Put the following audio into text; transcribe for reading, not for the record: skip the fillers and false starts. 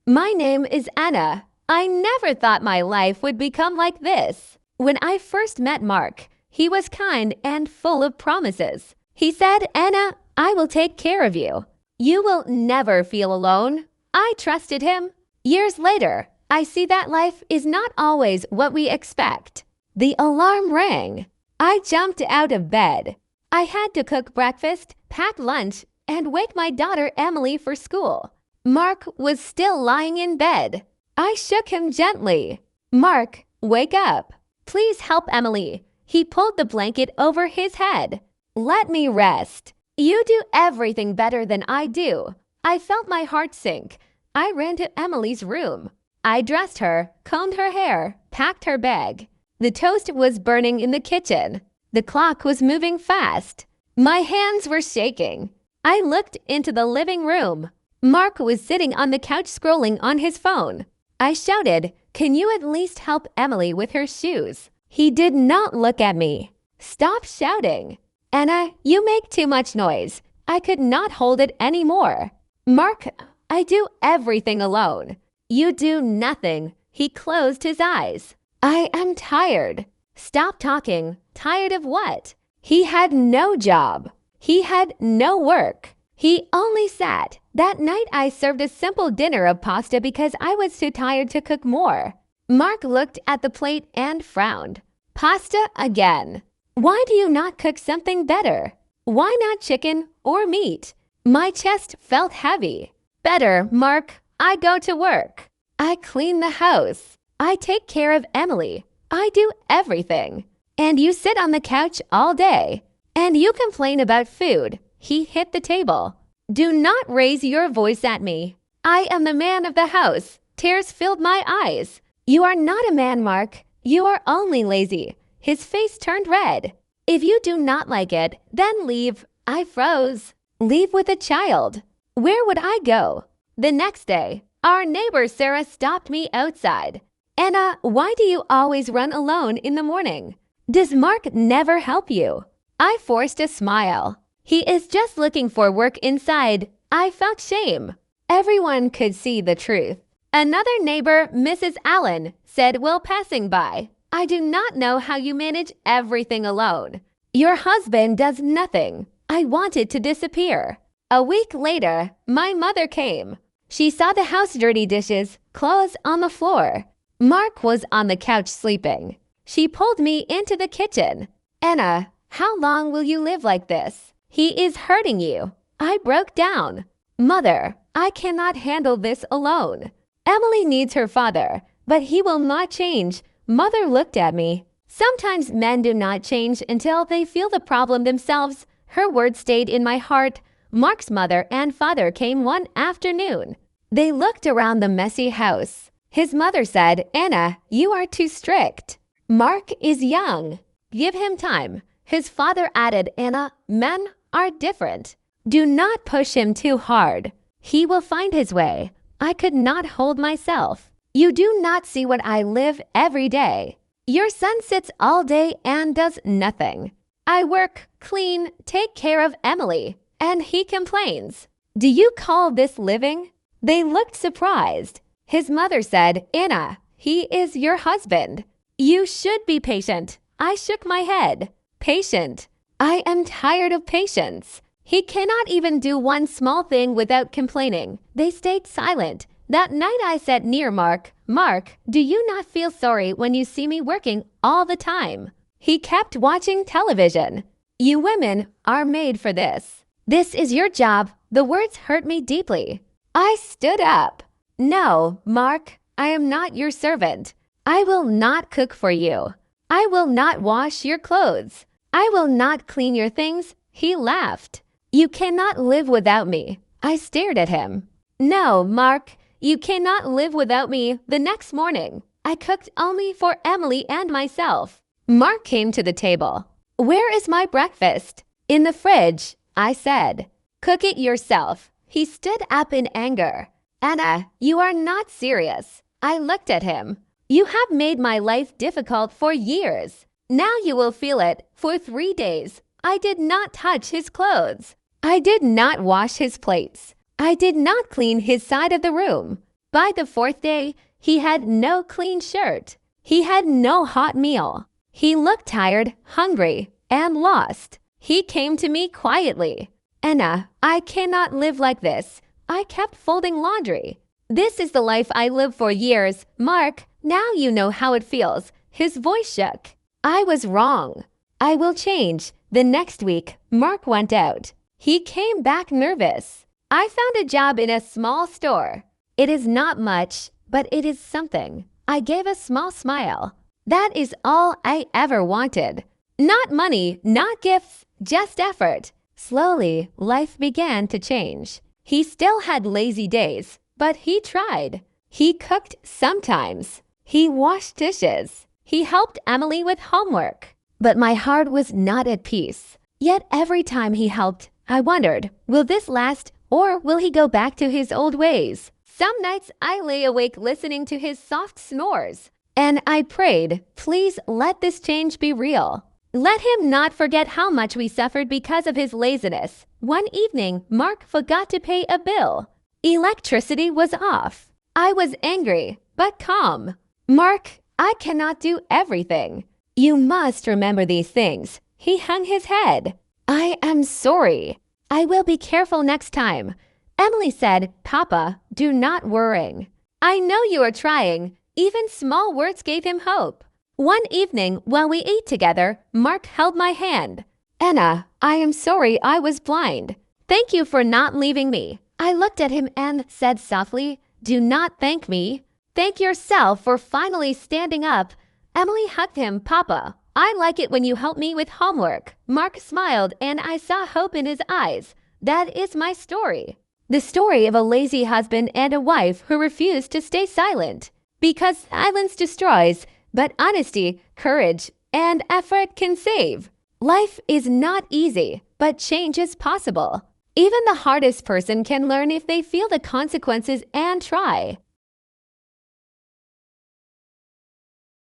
My name is Anna. I never thought my life would become like this. When I first met Mark, he was kind and full of promises. He said, Anna, I will take care of you. You will never feel alone. I trusted him. Years later, I see that life is not always what we expect. The alarm rang. I jumped out of bed. I had to cook breakfast, pack lunch, and wake my daughter Emily for school. Mark was still lying in bed. I shook him gently. Mark, wake up. Please help Emily. He pulled the blanket over his head. Let me rest. You do everything better than I do. I felt my heart sink. I ran to Emily's room. I dressed her, combed her hair, packed her bag. The toast was burning in the kitchen. The clock was moving fast. My hands were shaking. I looked into the living room. Mark was sitting on the couch scrolling on his phone. I shouted, Can you at least help Emily with her shoes? He did not look at me. Stop shouting. Anna, you make too much noise. I could not hold it anymore. Mark, I do everything alone. You do nothing. He closed his eyes. I am tired. Stop talking. Tired of what? He had no job. He had no work. He only sat. That night I served a simple dinner of pasta because I was too tired to cook more. Mark looked at the plate and frowned. Pasta again. Why do you not cook something better? Why not chicken or meat? My chest felt heavy. Better, Mark. I go to work. I clean the house. I take care of Emily. I do everything. And you sit on the couch all day. And you complain about food. He hit the table. Do not raise your voice at me. I am the man of the house. Tears filled my eyes. You are not a man, Mark. You are only lazy. His face turned red. If you do not like it, then leave. I froze. Leave with a child. Where would I go? The next day, our neighbor Sarah stopped me outside. Anna, why do you always run alone in the morning? Does Mark never help you? I forced a smile. He is just looking for work inside. I felt shame. Everyone could see the truth. Another neighbor, Mrs. Allen, said while passing by, I do not know how you manage everything alone. Your husband does nothing. I wanted to disappear. A week later, my mother came. She saw the house dirty dishes, clothes on the floor. Mark was on the couch sleeping. She pulled me into the kitchen. Anna, how long will you live like this? He is hurting you. I broke down. Mother, I cannot handle this alone. Emily needs her father, but he will not change. Mother looked at me. Sometimes men do not change until they feel the problem themselves. Her words stayed in my heart. Mark's mother and father came one afternoon. They looked around the messy house. His mother said, Anna, you are too strict. Mark is young. Give him time. His father added, Anna, men are different. Do not push him too hard. He will find his way. I could not hold myself. You do not see what I live every day. Your son sits all day and does nothing. I work, clean, take care of Emily, and he complains. Do you call this living? They looked surprised. His mother said, Anna, he is your husband. You should be patient. I shook my head. Patient. I am tired of patience. He cannot even do one small thing without complaining. They stayed silent. That night I sat near Mark. Mark, do you not feel sorry when you see me working all the time? He kept watching television. You women are made for this. This is your job. The words hurt me deeply. I stood up. No, Mark, I am not your servant. I will not cook for you. I will not wash your clothes. I will not clean your things. He laughed. You cannot live without me. I stared at him. No, Mark, you cannot live without me. The next morning, I cooked only for Emily and myself. Mark came to the table. Where is my breakfast? In the fridge, I said. Cook it yourself. He stood up in anger. Anna, you are not serious. I looked at him. You have made my life difficult for years. Now you will feel it. For 3 days, I did not touch his clothes. I did not wash his plates. I did not clean his side of the room. By the fourth day, he had no clean shirt. He had no hot meal. He looked tired, hungry, and lost. He came to me quietly. Anna, I cannot live like this. I kept folding laundry. This is the life I lived for years. Mark, now you know how it feels. His voice shook. I was wrong. I will change. The next week, Mark went out. He came back nervous. I found a job in a small store. It is not much, but it is something. I gave a small smile. That is all I ever wanted. Not money, not gifts, just effort. Slowly, life began to change. He still had lazy days, but he tried. He cooked sometimes. He washed dishes. He helped Emily with homework. But my heart was not at peace. Yet every time he helped, I wondered, will this last or will he go back to his old ways? Some nights I lay awake listening to his soft snores. And I prayed, please let this change be real. Let him not forget how much we suffered because of his laziness. One evening, Mark forgot to pay a bill. Electricity was off. I was angry, but calm. Mark, I cannot do everything. You must remember these things. He hung his head. I am sorry. I will be careful next time. Emily said, Papa, do not worry. I know you are trying. Even small words gave him hope. One evening, while we ate together, Mark held my hand. Anna, I am sorry I was blind. Thank you for not leaving me. I looked at him and said softly, do not thank me. Thank yourself for finally standing up. Emily hugged him. Papa, I like it when you help me with homework. Mark smiled and I saw hope in his eyes. That is my story. The story of a lazy husband and a wife who refused to stay silent. Because silence destroys, but honesty, courage, and effort can save. Life is not easy, but change is possible. Even the hardest person can learn if they feel the consequences and try.